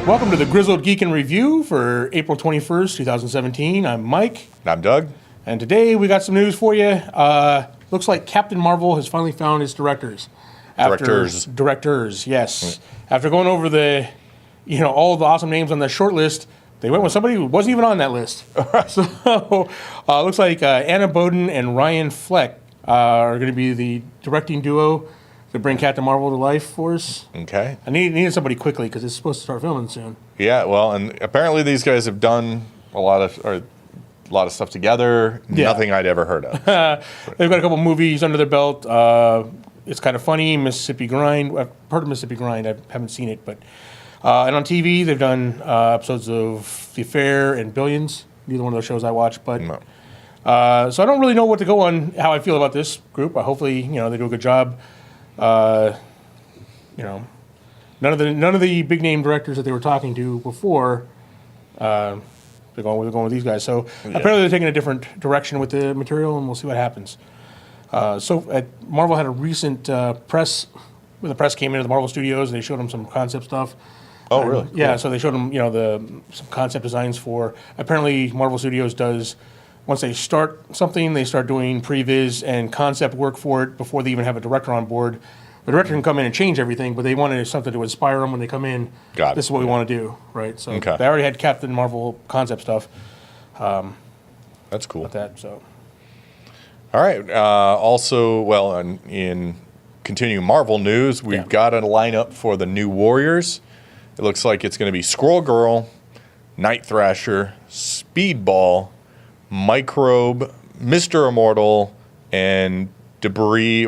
Welcome to the Grizzled Geek in Review for April 21st, 2017. I'm Mike. And I'm Doug. And today we got some news for you. Looks like Captain Marvel has finally found his directors. Directors, yes. After going over the, all the awesome names on the short list, they went with somebody who wasn't even on that list. So, looks like Anna Boden and Ryan Fleck are going to be the directing duo to bring Captain Marvel to life for us. Okay. I needed somebody quickly because it's supposed to start filming soon. Yeah, well, and apparently these guys have done a lot of stuff together. Yeah. Nothing I'd ever heard of. They've got a couple movies under their belt. It's kind of funny. Mississippi Grind. I've heard of Mississippi Grind. I haven't seen it, but and on TV they've done episodes of The Affair and Billions. Neither one of those shows I watch, but no. So I don't really know what to go on how I feel about this group. Hopefully, they do a good job. None of the big name directors that they were talking to before, they're going with these guys. So apparently they're taking a different direction with the material, and we'll see what happens. Marvel had a recent press, when the press came into the Marvel Studios, and they showed them some concept stuff. Oh, really? Yeah, cool. So they showed them, some concept designs for. Apparently, Marvel Studios does. Once they start something, they start doing previs and concept work for it before they even have a director on board. The director can come in and change everything, but they wanted something to inspire them when they come in. Got it. This is what we want to do, right? So Okay. They already had Captain Marvel concept stuff. That's cool. About that, so. All right. Also, in continuing Marvel news, we've got a lineup for the new Warriors. It looks like it's going to be Squirrel Girl, Night Thrasher, Speedball, Microbe, Mr. Immortal, and Debris.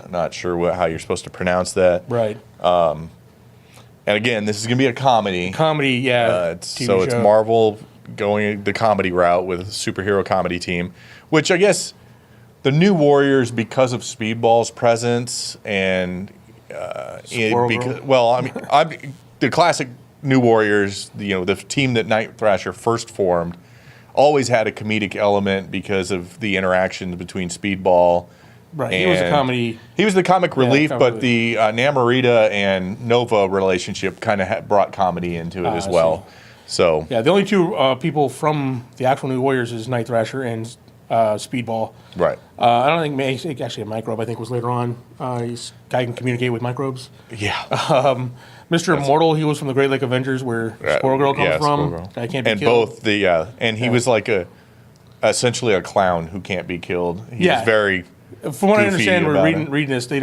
Not sure how you're supposed to pronounce that. Right. And again, this is going to be a comedy. Comedy, yeah. So it's Marvel going the comedy route with a superhero comedy team, which I guess the new Warriors, because of Speedball's presence and the classic new Warriors, the team that Night Thrasher first formed, always had a comedic element because of the interactions between Speedball. Right, he was a comedy. He was the comic relief, but the Namorita and Nova relationship kind of brought comedy into it as well. So yeah, the only two people from the actual New Warriors is Night Thrasher and Speedball. Right. I don't think actually a Microbe. I think was later on. Guy can communicate with microbes. Yeah. Mr. Immortal, he was from the Great Lake Avengers, where Squirrel Girl comes from. Guy can't be killed. And he was like essentially a clown who can't be killed. He was very. From what I understand, we're reading this. He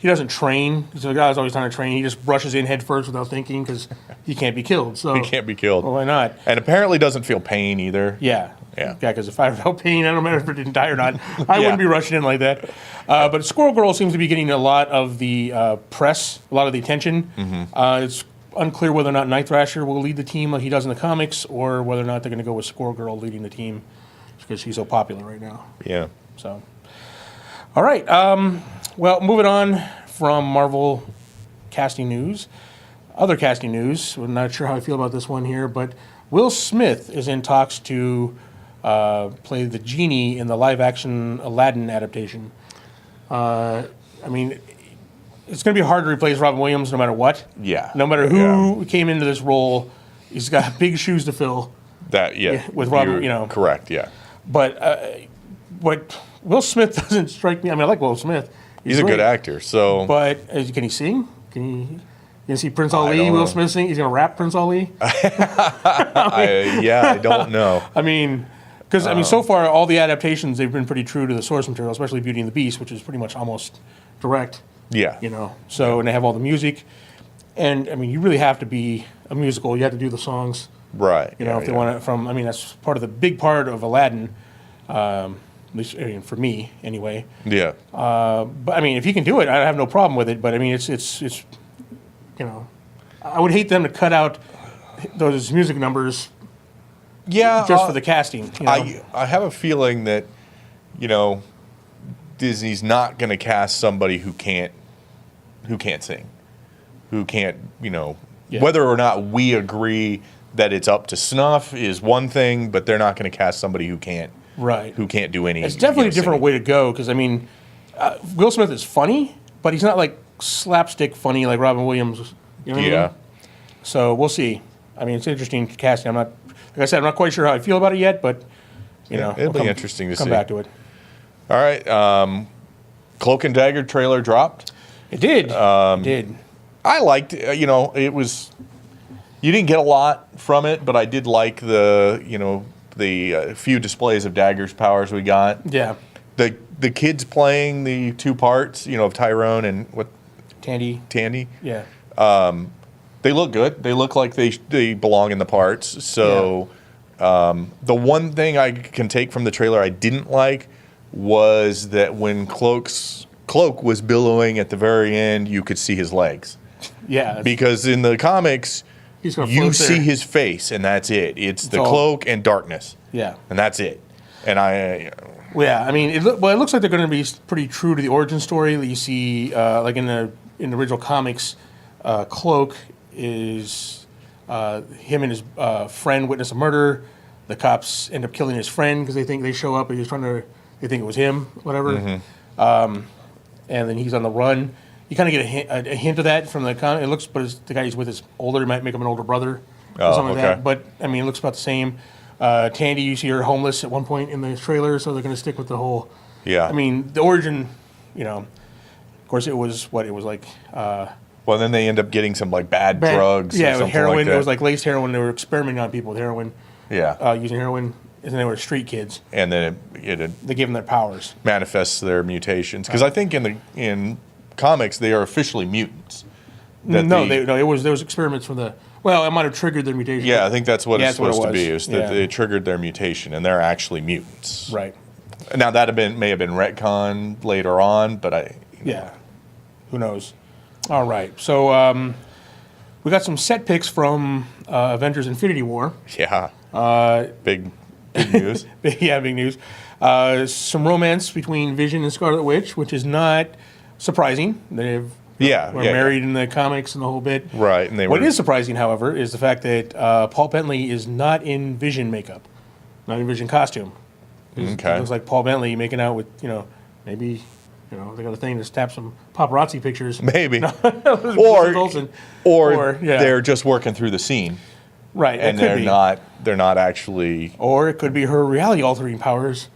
doesn't train. So the guy's always trying to train. He just rushes in head first without thinking because he can't be killed. So he can't be killed. Well, why not? And apparently doesn't feel pain either. Yeah. Yeah. Because if I felt pain, I don't matter if it didn't die or not. I wouldn't be rushing in like that. But Squirrel Girl seems to be getting a lot of the press, a lot of the attention. Mm-hmm. It's unclear whether or not Night Thrasher will lead the team like he does in the comics, or whether or not they're going to go with Squirrel Girl leading the team because she's so popular right now. Yeah. So, all right. Well, moving on from Marvel casting news, other casting news. I'm not sure how I feel about this one here, but Will Smith is in talks to play the Genie in the live-action Aladdin adaptation. It's going to be hard to replace Robin Williams no matter what. Yeah. No matter who came into this role, he's got big shoes to fill. With Robin, Correct, yeah. But what Will Smith doesn't strike me. I like Will Smith. He's a good actor, so. But can he sing? Can you see Prince Ali, Will Smith sing? He's going to rap Prince Ali? I don't know. Because so far, all the adaptations, they've been pretty true to the source material, especially Beauty and the Beast, which is pretty much almost direct. Yeah. And they have all the music. And, you really have to be a musical. You have to do the songs. Right. If they want to, that's part of the big part of Aladdin, at least for me, anyway. Yeah. But, if you can do it, I have no problem with it. But, it's I would hate them to cut out those music numbers just for the casting. I have a feeling that, Disney's not going to cast somebody who can't sing, who can't, whether or not we agree that it's up to snuff is one thing, but they're not going to cast somebody who can't do any. It's definitely a different way to go because Will Smith is funny, but he's not like slapstick funny like Robin Williams. You know what I mean? So we'll see. I mean, it's interesting casting. Like I said, I'm not quite sure how I feel about it yet, but it'll be interesting to see. Come back to it. All right. Cloak and Dagger trailer dropped. It did. It did. I liked it. It was. You didn't get a lot from it, but I did like the few displays of Dagger's powers we got. Yeah. The kids playing the two parts, of Tyrone and what? Tandy. Yeah. They look good. They look like they belong in the parts. So the one thing I can take from the trailer I didn't like was that when Cloak was billowing at the very end, you could see his legs. Yeah. Because in the comics, you see there. his face, and that's it. It's the cloak and darkness. Yeah. And that's it. And I mean, it looks like they're going to be pretty true to the origin story that you see, like in the original comics. Cloak is him and his friend witness a murder. The cops end up killing his friend because they think they show up and they think it was him, whatever. Mm-hmm. And then he's on the run. You kind of get a hint of that from the comic. It looks, but the guy he's with is older. It might make him an older brother or something like that. But I mean, it looks about the same. Tandy, you see her homeless at one point in the trailer, so they're going to stick with the whole. Yeah. I mean, the origin, of course, it was like. Well, then they end up getting some bad drugs. Yeah, or something heroin. Like that. It was like laced heroin. They were experimenting on people with heroin. Yeah. Using heroin, and then they were street kids. And then it they gave them their powers. Manifests their mutations because I think in comics they are officially mutants. There was experiments from the. Well, it might have triggered their mutation. Yeah, I think that's what it's supposed to be. Is that Yeah. they triggered their mutation, and they're actually mutants. Right. Now that may have been retconned later on, but Yeah. Who knows? All right. So we got some set picks from Avengers Infinity War. Yeah. Big news. Yeah, big news. Some romance between Vision and Scarlet Witch, which is not surprising. They've were married in the comics and the whole bit. Right. And what is surprising, however, is the fact that Paul Bentley is not in Vision makeup, not in Vision costume. Okay. It looks like Paul Bentley making out with, maybe, they got a thing to snap some paparazzi pictures. Maybe. or they're just working through the scene. Right. And they're not actually. Or it could be her reality altering powers.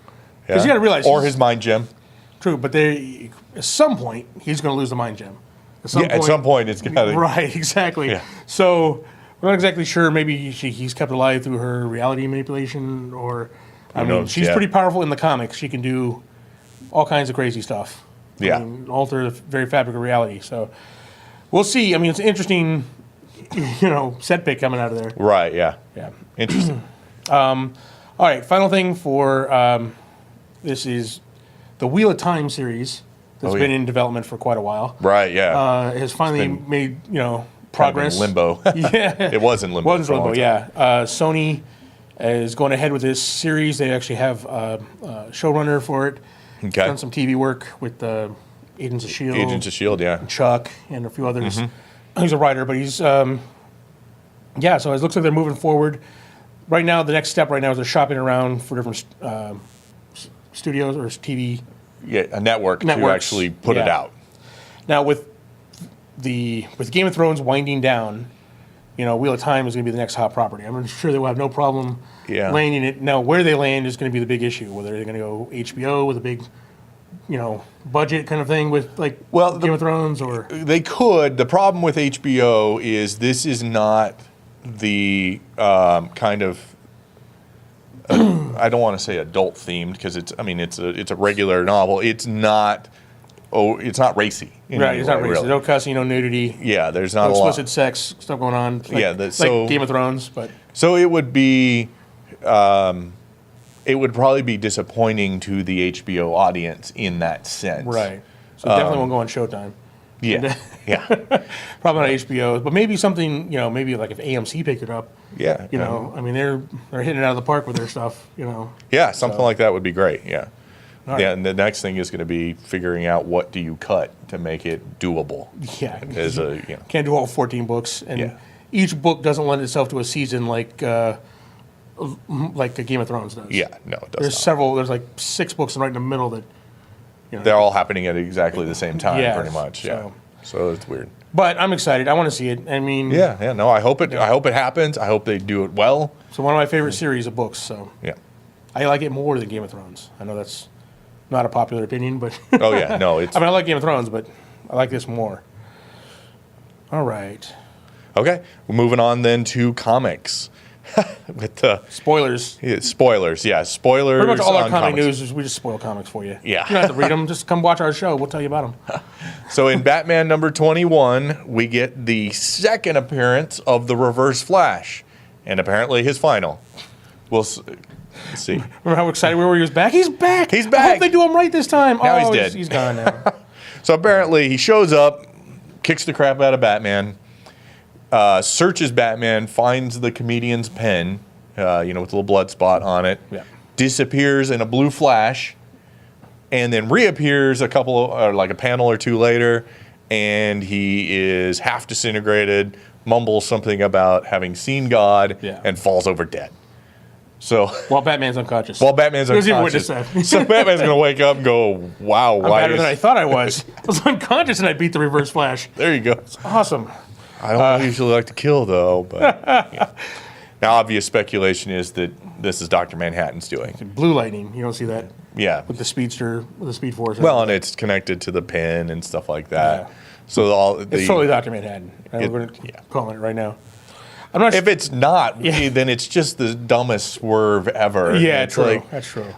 Because you got to realize. Or his mind gem. True, but at some point he's going to lose the mind gem. At some point it's got to. Right, exactly. Yeah. So we're not exactly sure. Maybe he's kept alive through her reality manipulation, or she's pretty powerful in the comics. She can do all kinds of crazy stuff. Yeah. Alter the very fabric of reality. So we'll see. I mean, it's an interesting, set pick coming out of there. Right. Yeah. Yeah. Interesting. All right. Final thing for this is the Wheel of Time series that's been in development for quite a while. Right. Yeah. Has finally made progress. Kind of in limbo. Yeah. It was in limbo. It was in limbo. Yeah. Sony is going ahead with this series. They actually have a showrunner for it. Okay. Done some TV work with Agents of S.H.I.E.L.D. Agents of S.H.I.E.L.D., yeah. Chuck and a few others. He's a writer, but he's, so it looks like they're moving forward. Right now, the next step is they're shopping around for different studios or TV. Yeah, a network to actually put it out. Now, with Game of Thrones winding down, Wheel of Time is going to be the next hot property. I'm sure they will have no problem landing it. Now, where they land is going to be the big issue. Whether they're going to go HBO with a big, budget kind of thing with Game of Thrones, or they could. The problem with HBO is this is not the kind of I don't want to say adult themed because it's a regular novel. It's not racy. Right, it's not racy. Really. No cussing, no nudity. Yeah, there's not no a lot. explicit sex stuff going on. Like Game of Thrones, but so it would be. It would probably be disappointing to the HBO audience in that sense. Right. So definitely won't go on Showtime. Yeah. Yeah. Probably not HBO, but maybe something, maybe like if AMC picked it up. Yeah. They're hitting it out of the park with their stuff, Yeah, something like that would be great. Yeah. Right. Yeah, and the next thing is going to be figuring out what do you cut to make it doable. Yeah. Can't do all 14 books, and each book doesn't lend itself to a season like a Game of Thrones does. Yeah, no, it does There's not. several. There's like 6 books right in the middle that. They're all happening at exactly the same time, pretty much. Yeah. So So it's weird. But I'm excited. I want to see it. I mean, no, I hope it happens. I hope they do it well. So one of my favorite series of books. So yeah, I like it more than Game of Thrones. I know that's not a popular opinion, but oh yeah, no, it's. I mean, I like Game of Thrones, but I like this more. All right. Okay, we're moving on then to comics. With the spoilers. Spoilers, yeah, spoilers. Pretty much all our comic comics. news is we just spoil comics for you. Yeah. You don't have to read them. Just come watch our show. We'll tell you about them. So in Batman number 21, we get the second appearance of the Reverse Flash, and apparently his final. We'll see. Remember how excited we were? He was back. He's back. He's back. I hope they do him right this time. Now he's dead. He's gone now. So apparently he shows up, kicks the crap out of Batman. Searches Batman, finds the comedian's pen, with a little blood spot on it, disappears in a blue flash, and then reappears a panel or two later, and he is half disintegrated, mumbles something about having seen God, and falls over dead. So while Batman's unconscious. So Batman's going to wake up and go, wow, I'm better than I thought I was. I was unconscious and I beat the Reverse Flash. There you go. It's awesome. I don't usually like to kill, though. But now, obvious speculation is that this is Dr. Manhattan's doing. Blue lightning. You don't see that? Yeah. With the speedster, with the Speed Force. Well, and it's connected to the pin and stuff like that. Yeah. So it's totally Dr. Manhattan. We're going to call it right now. I'm not if it's not, then it's just the dumbest swerve ever. Yeah, true. That's true.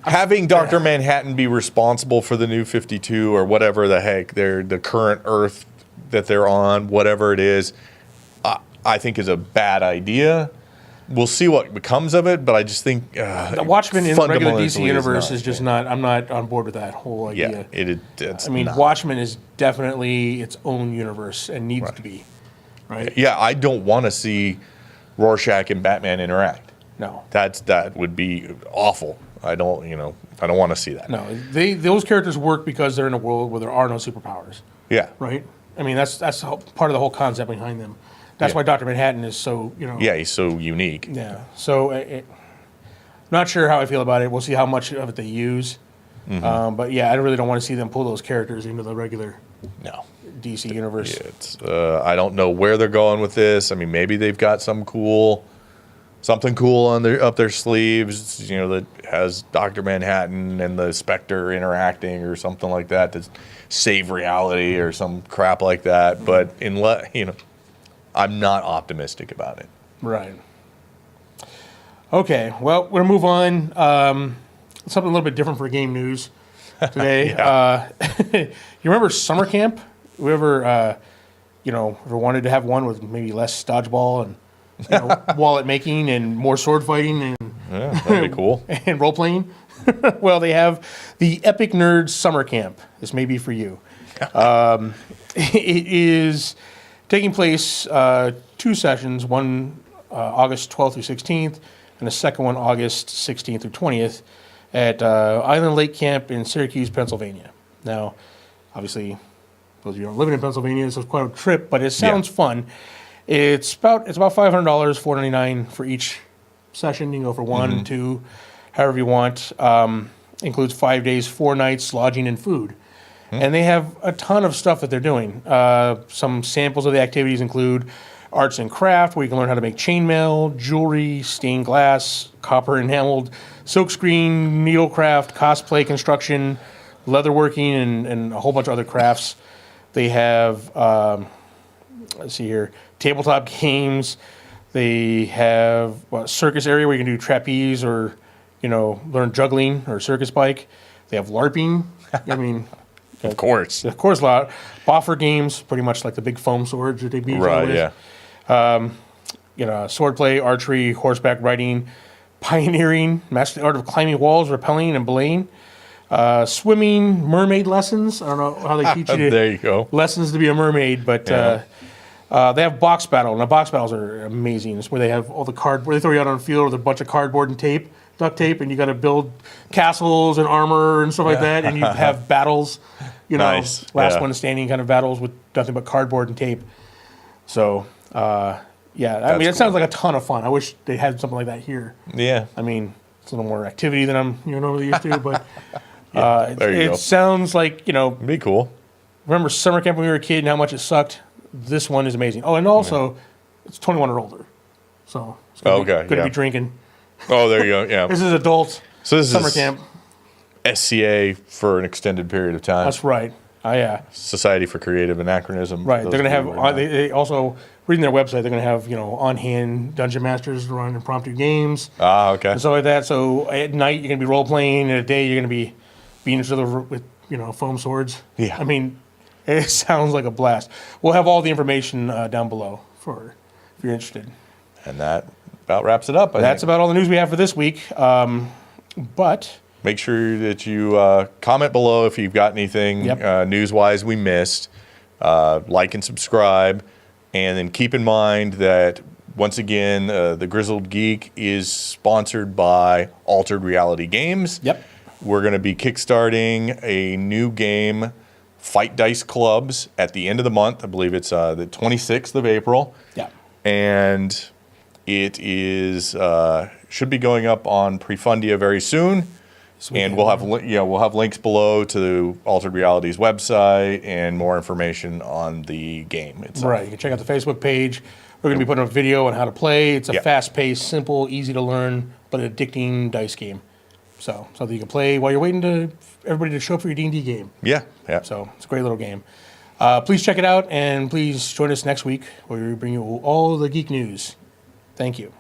Having Dr. Manhattan be responsible for the New 52 or whatever the heck, the current Earth that they're on, whatever it is, I think is a bad idea. We'll see what becomes of it, but I just think the Watchmen in the regular DC universe is just not. I'm not on board with that whole idea. Yeah, Watchmen is definitely its own universe and needs to be. Right? Yeah, I don't want to see Rorschach and Batman interact. No, that would be awful. I don't want to see that. No, those characters work because they're in a world where there are no superpowers. Yeah. Right. I mean, that's part of the whole concept behind them. That's why Dr. Manhattan is so, Yeah, he's so unique. Yeah. So, not sure how I feel about it. We'll see how much of it they use. Mm-hmm. But yeah, I really don't want to see them pull those characters into the regular DC universe. Yeah, it's, I don't know where they're going with this. I mean, maybe they've got something cool up their sleeves, that has Dr. Manhattan and the Spectre interacting or something like that to save reality or some crap like that. But I'm not optimistic about it. Right. Okay. Well, we're gonna move on. Something a little bit different for game news today. You remember summer camp? We ever wanted to have one with maybe less dodgeball and wallet making and more sword fighting and that'd be cool. And role playing. Well, they have the Epic Nerds Summer Camp. This may be for you. It is taking place 2 sessions, one August 12th through 16th, and the second one August 16th through 20th at Island Lake Camp in Syracuse, Pennsylvania. Now, obviously, those of you who aren't living in Pennsylvania, this is quite a trip, but it sounds fun. It's about $500, $499 for each session. You can go for 1, 2, however you want. Includes 5 days, 4 nights, lodging and food. And they have a ton of stuff that they're doing. Some samples of the activities include arts and craft, where you can learn how to make chainmail, jewelry, stained glass, copper enameled, silkscreen, needlecraft, cosplay construction, leatherworking, and a whole bunch of other crafts. They have, let's see here, tabletop games. They have a circus area where you can do trapeze or, learn juggling or circus bike. They have LARPing. I mean, of course, a lot. Boffer games, pretty much like the big foam swords that they beat with. Swordplay, archery, horseback riding, pioneering, master the art of climbing walls, rappelling, and belaying. Swimming, mermaid lessons. I don't know how they teach you there you go. Lessons to be a mermaid, but they have box battle. Now, box battles are amazing. It's where they have all the where they throw you out on the field with a bunch of cardboard and duct tape, and you got to build castles and armor and stuff like that, and you have battles, nice. Last one standing kind of battles with nothing but cardboard and tape. So, I mean, it sounds like a ton of fun. I wish they had something like that here. Yeah. I mean, it's a little more activity than I'm normally used to, but it sounds like, it'd be cool. remember summer camp when we were a kid and how much it sucked. This one is amazing. Oh, and also it's 21 or older, so it's going to be drinking. Oh, there you go. Yeah, this is adult. So this summer is camp. SCA for an extended period of time. That's right. Oh yeah. Society for Creative Anachronism. Right. They're going to have. They also reading their website. They're going to have on hand dungeon masters to run impromptu games. Ah, okay. And stuff like that. So at night you're going to be role playing. At day you're going to be beating each other with foam swords. Yeah. I mean, it sounds like a blast. We'll have all the information down below for if you're interested. And that about wraps it up. That's about all the news we have for this week. But make sure that you comment below if you've got anything news-wise we missed. Like and subscribe. And then keep in mind that, once again, the Grizzled Geek is sponsored by Altered Reality Games. Yep. We're going to be kickstarting a new game, Fight Dice Clubs, at the end of the month. I believe it's the 26th of April. Yeah. And it is should be going up on Prefundia very soon. Sweet. And we'll have links below to Altered Reality's website and more information on the game itself. Right. You can check out the Facebook page. We're going to be putting up a video on how to play. It's a fast-paced, simple, easy to learn, but addicting dice game. So something you can play while you're waiting to everybody to show up for your D&D game. Yeah. Yeah. So it's a great little game. Please check it out, and please join us next week where we bring you all the geek news. Thank you.